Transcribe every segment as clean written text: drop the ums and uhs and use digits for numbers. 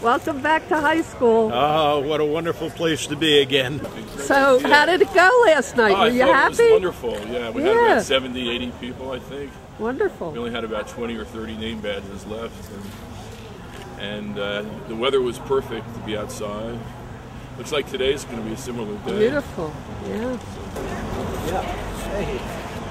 Welcome back to high school. Oh, what a wonderful place to be again. So, how did it go last night? Were you happy? It was wonderful. Yeah, we had about 70, 80 people, I think. Wonderful. We only had about 20 or 30 name badges left. And the weather was perfect to be outside. Looks like today's going to be a similar day. Beautiful, yeah. Hey.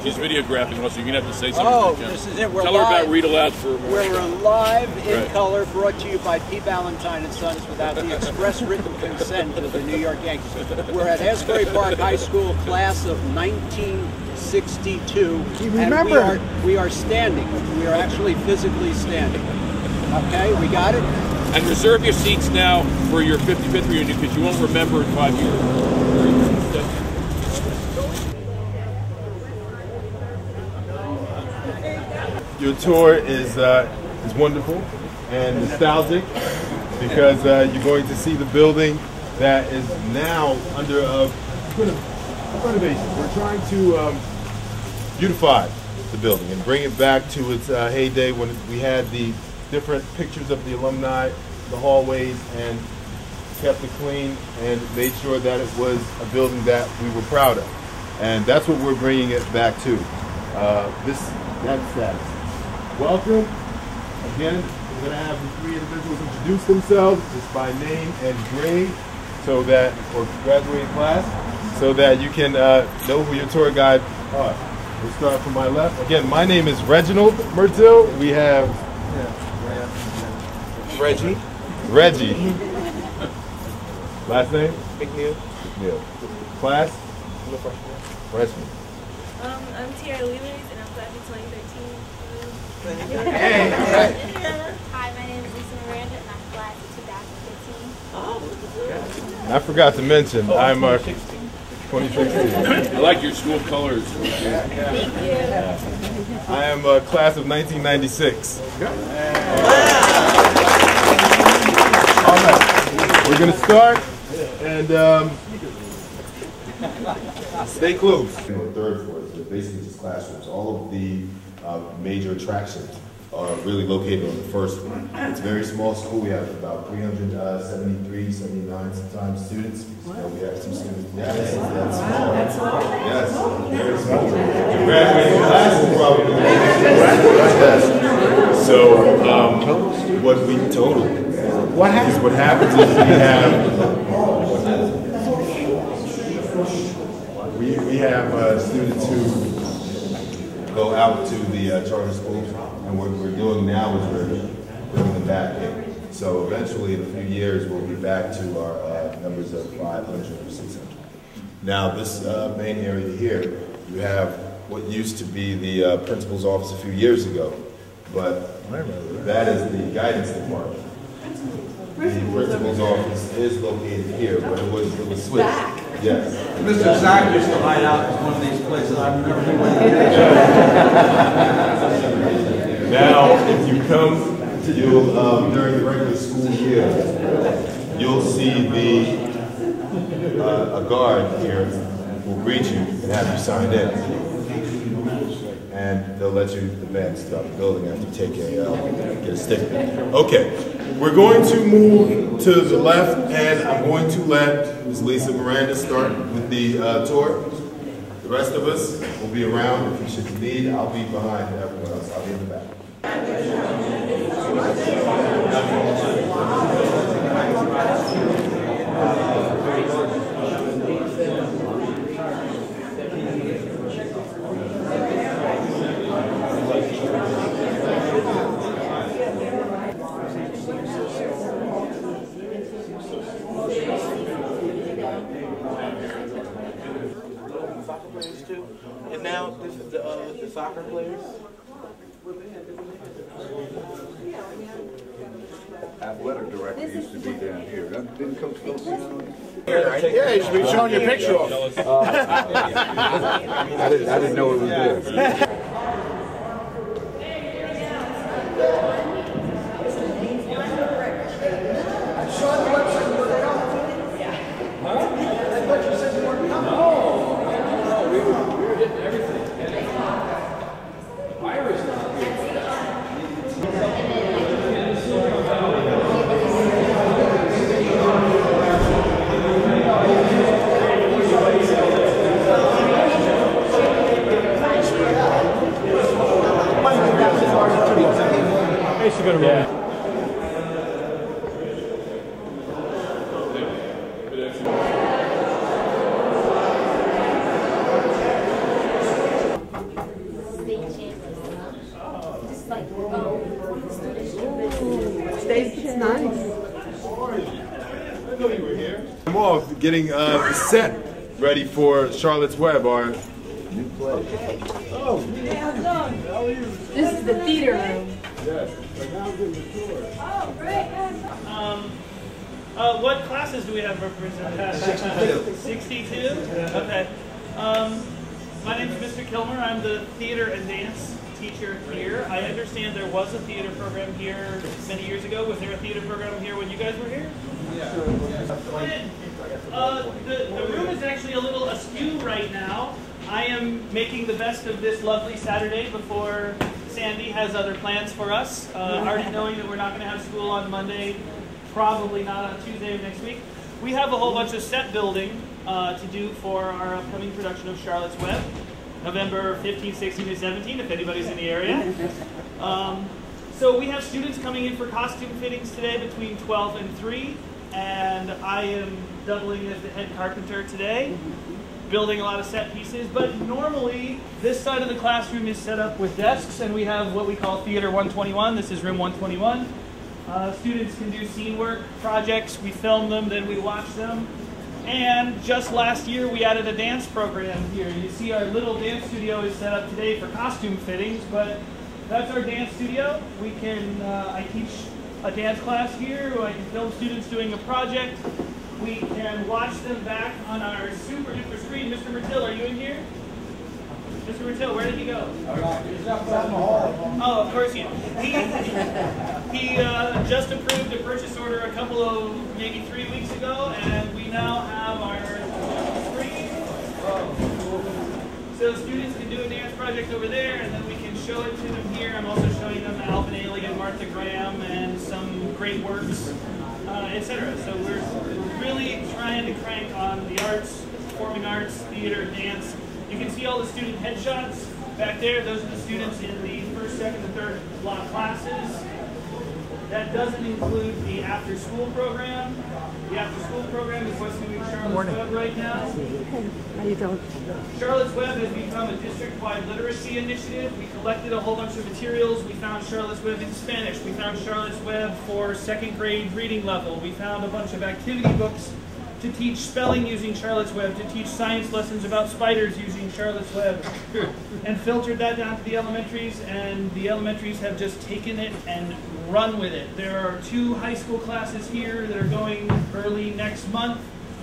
She's videographing us, so you're going to have to say something. Oh, this is it. We're Tell live. her about Read Aloud for We're live in Right. color, brought to you by P. Ballantyne and Sons without the express written consent of the New York Yankees. We're at Asbury Park High School, class of 1962. And we are standing. We are actually physically standing. Okay, we got it? And reserve your seats now for your 55th reunion, because you won't remember in 5 years. Your tour is wonderful and nostalgic because you're going to see the building that is now under renovation. We're trying to beautify the building and bring it back to its heyday when we had the different pictures of the alumni, the hallways, and kept it clean and made sure that it was a building that we were proud of. And that's what we're bringing it back to. That status. Welcome. Again, we're going to have the three individuals introduce themselves just by name and grade, so that, or graduating class, so that you can know who your tour guide are. We'll start from my left. Again, my name is Reginald Mirthil. We have Reggie. Last name? McNeil. Class? Freshman. I'm Tiara Lewis, and I'm class of 2013. Hi, my name is Lisa Miranda, and I'm class of 2015. I forgot to mention, I'm 2016. I like your school colors. Thank you. I am class of 1996. All right, we're going to start, and stay close. The third floor is basically just classrooms. All of the major attractions are really located on the first floor. It's a very small school. We have about 373, 79 sometimes students. And we have some students. Yes, that's small. That's small. Yes, very small. The graduating class is probably yes. So what we total. What happens is we have students who go out to the charter schools, and what we're doing now is we're bringing them back in. So eventually, in a few years, we'll be back to our numbers of 500 or 600. Now, this main area here, you have what used to be the principal's office a few years ago, but that is the guidance department. The principal's office is located here, but it was switched. Yes. Mr. Zach used to hide out in one of these places. I remember him when Now, if you come, you'll during the regular school year, you'll see a guard here will greet you and have you sign in, and they'll let you advance throughout the building after you take get a sticker. Okay. We're going to move to the left, and I'm going to let Ms. Lisa Miranda start with the tour. The rest of us will be around. If you should need, I'll be behind everyone else. I'll be in the back. And now this is the soccer players. Athletic director used to be down here. Didn't Coach Phillips down Yeah, you should be showing your picture off. I didn't know it was there. getting the set ready for Charlotte's Web, our new play. This is the theater room. Yes. Now I'm getting the tour. Oh, great. What classes do we have represented? 62. 62? Okay. My name is Mr. Kilmer. I'm the theater and dance teacher here. I understand there was a theater program here many years ago. Was there a theater program here when you guys were here? Yeah. The room is actually a little askew right now. I am making the best of this lovely Saturday before Sandy has other plans for us. Already knowing that we're not going to have school on Monday, probably not on Tuesday of next week. We have a whole bunch of set building to do for our upcoming production of Charlotte's Web, November 15, 16, and 17, if anybody's in the area. So we have students coming in for costume fittings today between 12 and 3, and I am doubling as the head carpenter today, building a lot of set pieces. But normally, this side of the classroom is set up with desks, and we have what we call Theater 121. This is room 121. Students can do scene work projects. We film them, then we watch them. And just last year, we added a dance program here. You see our little dance studio is set up today for costume fittings, but that's our dance studio. We can, I teach a dance class here. I can film students doing a project. We can watch them back on our super duper screen. Mr. Mirthil, are you in here? Mr. Mirthil, where did he go? He's up down the hall. Oh, of course he is. He just approved a purchase order a couple of, maybe 3 weeks ago, and we now have our screen. So students can do a dance project over there, and then we can show it to them here. I'm also showing them Alvin Ailey and Martha Graham and some great works, etc. So we're really trying to crank on the arts, performing arts, theater, dance. You can see all the student headshots back there. Those are the students in the first, second, and third block classes. That doesn't include the after-school program. The after-school program is what's doing Charlotte's Web right now. How you doing? Charlotte's Web has become a district-wide literacy initiative. We collected a whole bunch of materials. We found Charlotte's Web in Spanish. We found Charlotte's Web for second grade reading level. We found a bunch of activity books to teach spelling using Charlotte's Web, to teach science lessons about spiders using Charlotte's Web, and filtered that down to the elementaries, and the elementaries have just taken it and run with it. There are 2 high school classes here that are going early next month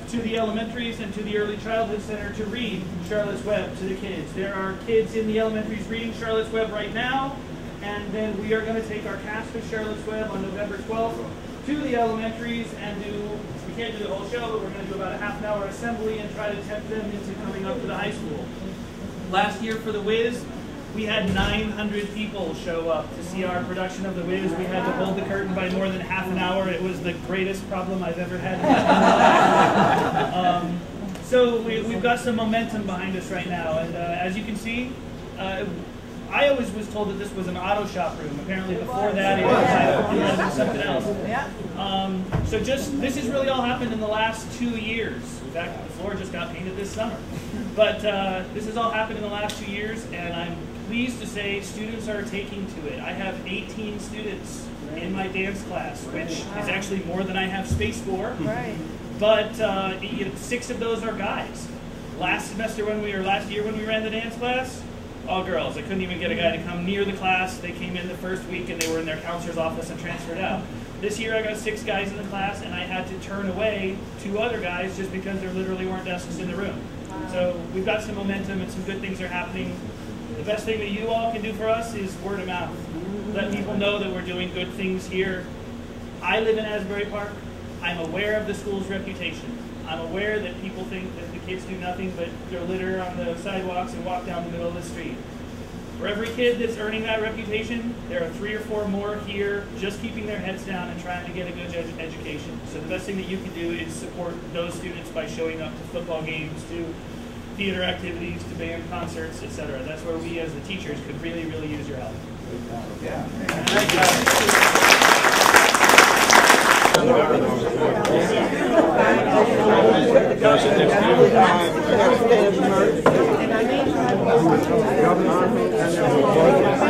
to the elementaries and to the Early Childhood Center to read Charlotte's Web to the kids. There are kids in the elementaries reading Charlotte's Web right now, and then we are going to take our cast of Charlotte's Web on November 12th to the elementaries and do, we can't do the whole show, but we're going to do about a half-an-hour assembly and try to tempt them into coming up to the high school. Last year for the Wiz, we had 900 people show up to see our production of the Wiz. We had to hold the curtain by more than half an hour. It was the greatest problem I've ever had in my life. So we've got some momentum behind us right now, and as you can see, I always was told that this was an auto shop room. Apparently before that it was something else. So this has really all happened in the last 2 years. In fact, the floor just got painted this summer. But this has all happened in the last 2 years, and I'm pleased to say students are taking to it. I have 18 students in my dance class, which is actually more than I have space for. Right. But 6 of those are guys. Last year when we ran the dance class, all girls. I couldn't even get a guy to come near the class. They came in the first week and they were in their counselor's office and transferred out. This year I got 6 guys in the class, and I had to turn away 2 other guys just because there literally weren't desks in the room. So we've got some momentum and some good things are happening. The best thing that you all can do for us is word of mouth. Let people know that we're doing good things here. I live in Asbury Park. I'm aware of the school's reputation. I'm aware that people think that the kids do nothing but throw litter on the sidewalks and walk down the middle of the street. For every kid that's earning that reputation, there are 3 or 4 more here just keeping their heads down and trying to get a good education. So the best thing that you can do is support those students by showing up to football games, to theater activities, to band concerts, etc. That's where we as the teachers could really, really use your help. Yeah.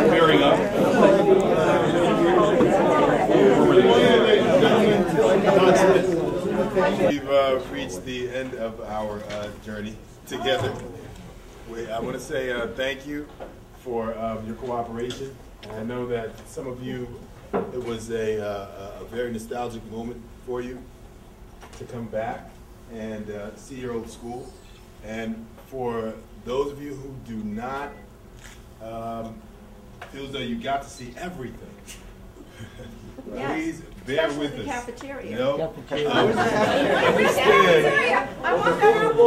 Pairing up. We've reached the end of our journey together. I want to say thank you for your cooperation. And I know that some of you, it was a very nostalgic moment for you to come back and see your old school. And for those of you who do not feel as though you got to see everything, please bear with us. Cafeteria. You know, I you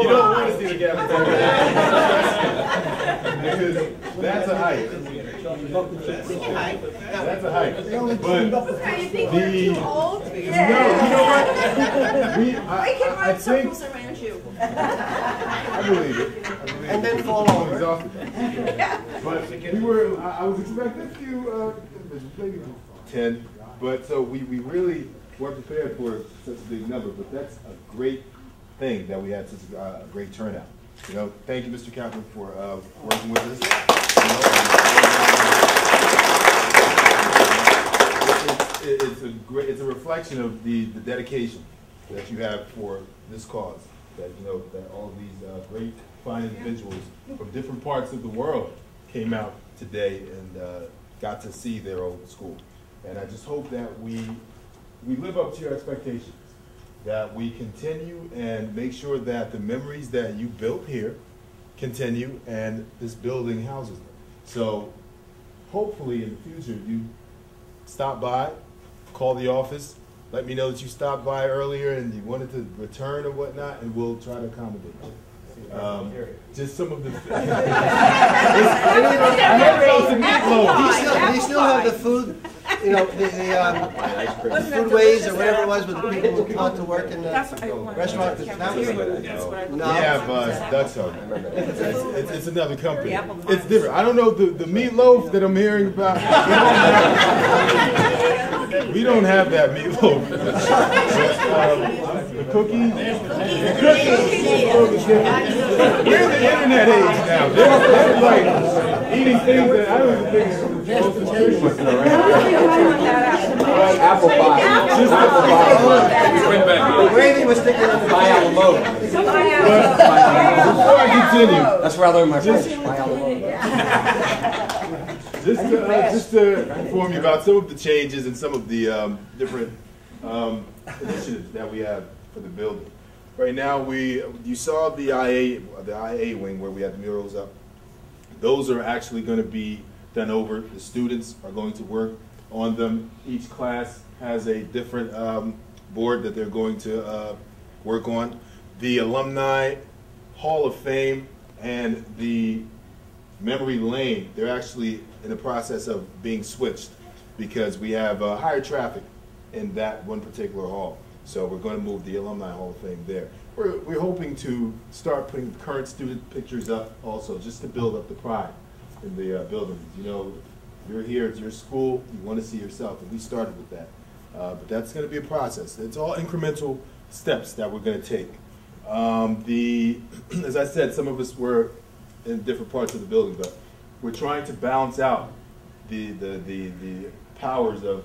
don't want to see the cafeteria because that's a hike. That's a hike. But you think we're too old? No, you know what? I can run circles around you. I believe it. And then fall over. Exhausted. But we were. I was expecting a few, maybe 10. But so we really weren't prepared for such a big number. But that's a great thing that we had such a great turnout. You know, thank you, Mr. Kaplan, for working with us. It's a reflection of the dedication that you have for this cause. That that all of these great, fine individuals from different parts of the world came out today and got to see their old school. And I just hope that we live up to your expectations. That we continue and make sure that the memories that you built here continue and this building houses them. So hopefully in the future you stop by, call the office, let me know that you stopped by earlier and you wanted to return or whatnot, and we'll try to accommodate you. Just some of the. Do you still have the food? You know, the foodways or whatever it was with people who come out to work in the restaurant. We have Dutch Home. It's another company. It's different. I don't know the meatloaf that I'm hearing about. We don't have that meatloaf. The cookies. We're in the internet age now. They're like eating things that I don't even think is supposed to taste like apple pie. The gravy was sticking on the pie Alma Mater. Before I continue, that's where I learned my French. Just to inform you about some of the changes and some of the different initiatives that we have for the building. Right now, you saw the IA wing where we have the murals up. Those are actually going to be done over. The students are going to work on them. Each class has a different board that they're going to work on. The Alumni Hall of Fame and the Memory Lane, they're actually in the process of being switched because we have higher traffic in that one particular hall. So we're going to move the Alumni Hall of Fame there. We're hoping to start putting current student pictures up also, just to build up the pride in the buildings. You know, you're here, it's your school, you want to see yourself, and we started with that. But that's going to be a process. It's all incremental steps that we're going to take. As I said, some of us were in different parts of the building, but we're trying to balance out the powers of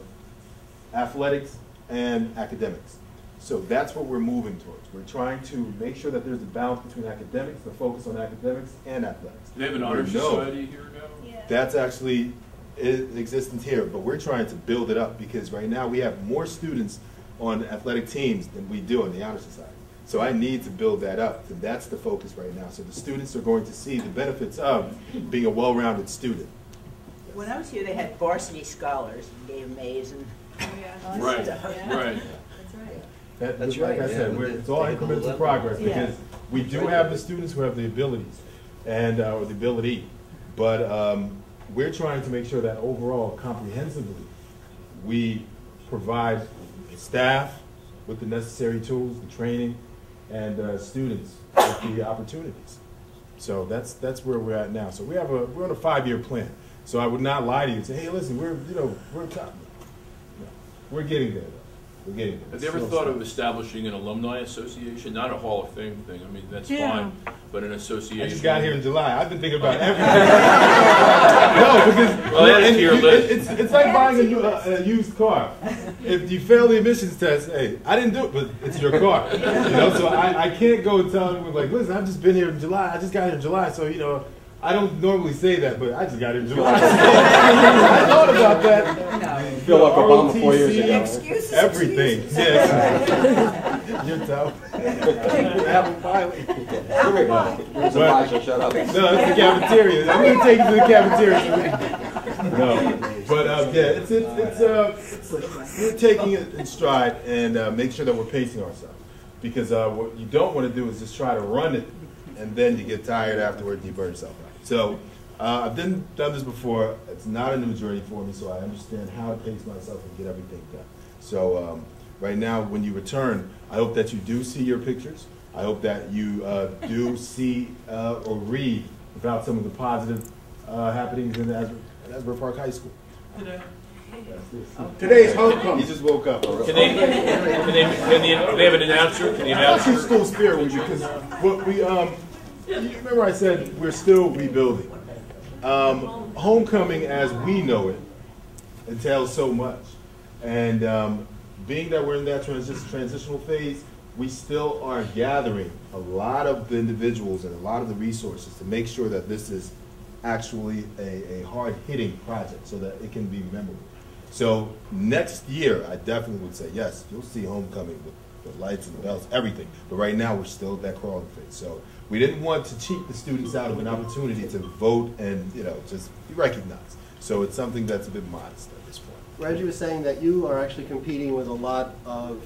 athletics and academics. So that's what we're moving towards. We're trying to make sure that there's a balance between academics, the focus on academics and athletics. Do they have an honor society here now? Yeah. That's actually in existence here, but we're trying to build it up because right now we have more students on athletic teams than we do in the honor society. So I need to build that up, and that's the focus right now. So the students are going to see the benefits of being a well-rounded student. When I was here, they had varsity scholars and gave them A's and right. That's right. Like I said, it's all incremental progress because we do have the students who have the abilities and or the ability, but we're trying to make sure that overall, comprehensively, we provide staff with the necessary tools, the training, and students with the opportunities. So that's where we're at now. So we're on a 5-year plan. So I would not lie to you and say, hey, listen, we're top. No, we're getting there. we're getting there. Have you ever thought of establishing an alumni association? Not a Hall of Fame thing. I mean, that's fine, but an association. I just got here in July. I've been thinking about everything. It's like buying a used car. If you fail the emissions test, hey, I didn't do it, but it's your car. You know, so I can't go and tell them, like, listen, I've just been here in July. I just got here in July, so, you know, I don't normally say that, but I just got here in July. I thought about that. You feel like Obama 4 years ago. Excuses. Everything. Yes. You're tough. Here we go. Shut up. No, it's the cafeteria. I'm going to take you to the cafeteria. No, but we're taking it in stride and make sure that we're pacing ourselves, because what you don't want to do is just try to run it and then you get tired afterward and you burn yourself out. So I've done this before. It's not a new journey for me, so I understand how to pace myself and get everything done. So right now, when you return, I hope that you do see your pictures. I hope that you do see or read about some of the positive happenings in Asbury Park High School. Today's homecoming. He just woke up. Can they have an announcer? Can the announcer? I'll school spirit with you, because what we you remember I said we're still rebuilding. Homecoming, as we know it, entails so much, and being that we're in that transitional phase, we still are gathering a lot of the individuals and a lot of the resources to make sure that this is actually a hard-hitting project so that it can be memorable. So next year, I definitely would say, yes, you'll see homecoming with the lights and the bells, everything. But right now, we're still at that crawling phase. So we didn't want to cheat the students out of an opportunity to vote and, you know, just be recognized. So it's something that's a bit modest at this point. Reggie was saying that you are actually competing with a lot of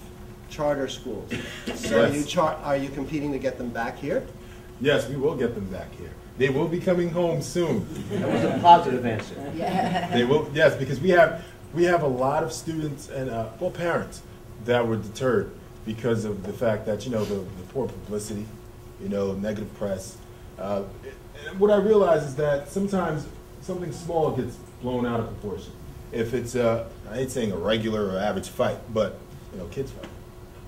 charter schools. So Yes. are you competing to get them back here? Yes, we will get them back here. They will be coming home soon. That was a positive answer. Yeah. They will, yes, because we have a lot of students and well, parents that were deterred because of the fact that, you know, the poor publicity, you know, negative press. And what I realize is that sometimes something small gets blown out of proportion. If it's I ain't saying a regular or average fight, but, you know, kids fight.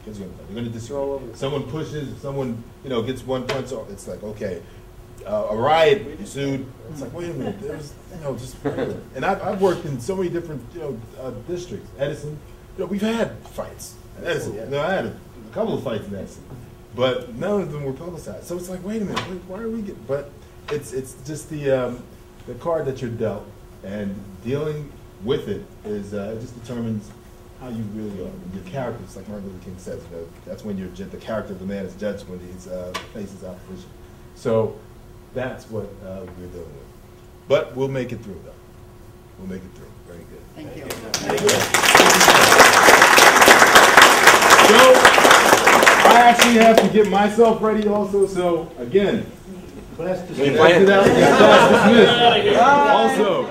Kids are gonna fight. They're gonna disagree. Someone pushes, if someone, you know, gets one punch off, it's like, okay. A riot ensued. It's like, wait a minute, there's, you know, just, and I've worked in so many different, you know, districts. Edison, you know, we've had fights at Edison. You know, I had a couple of fights in Edison, but none of them were publicized. So it's like, wait a minute, why are we getting? But it's just the card that you're dealt, and dealing with it is it just determines how you really are. Your character, it's like Martin Luther King says, you know, that's when the character of the man is judged when he faces opposition. So that's what we're dealing with. But we'll make it through, though. We'll make it through. Very good. Thank you. Thank you. So I actually have to get myself ready also. So again, class dismissed. Also.